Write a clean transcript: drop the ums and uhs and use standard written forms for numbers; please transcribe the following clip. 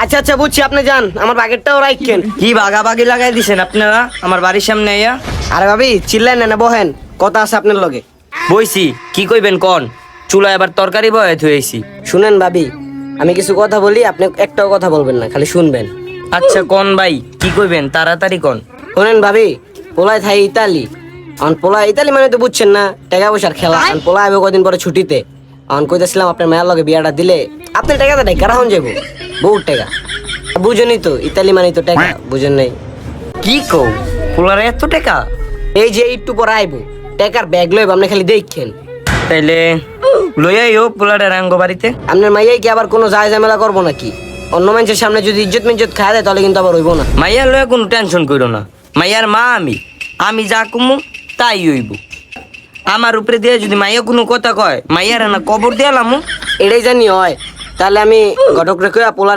আচ্ছা আচ্ছা বুঝছি, আপনি যান, আমার বাগেরটাও রাখেন। কি বাগাবাগি লাগাই দিছেন আপনারা আমার বাড়ির সামনে আইয়া? আরে ভাবি চিল্লেন না, বহেন, কথা আছে আপনার লগে। বইছি, কি কইবেন কোন? চুলা এবার তরকারি বয়ে থুয়েছি। শুনেন ভাবি, আমি কিছু কথা বলি, আপনি একটাও কথা বলবেন না, খালি শুনবেন। আচ্ছা কোন ভাই, কি কইবেন তাড়াতাড়ি কোন। শুনেন ভাবি, পোলায় থাই ইতালি। এখন পোলা ইতালি মানে তো বুঝছেন না, টাকা পয়সার খেলা। এখন পোলা আইব কদিন পরে ছুটিতে। এখন কইতেছিলাম আপনার মেয়ের লগে বিয়াটা দিলে আপনি টাকাটা দেয় কারা হন যাবো, বহুত টাকা। বুঝেনি তো, ইতালি মানে তো টাকা, বুঝেন নাই? কি কও, পোলার এত টাকা? এই যে একটু পরে আইবো, টাকার ব্যাগ লইব, আপনি খালি দেখেন। তাইলে লইয়াইও পোলাটার আঙ্গ বাড়িতে। আপনার মাইয়াই কি আবার কোনো যায় ঝামেলা করবো নাকি? অন্য মানুষের সামনে যদি ইজ্জত মিজ্জত খায় দেয় তাহলে কিন্তু আবার হইব না। মাইয়ার লয়ে কোনো টেনশন কইরো না, মাইয়ার মা আমি যা কমু তাই হইব। আমার উপরে দিয়ে যদি মাইয়া কোনো কথা কয়, মাইয়ার না কবর দিয়ালামু। এটাই জানি হয়, তাহলে আমি ঘটক রেখে পোলার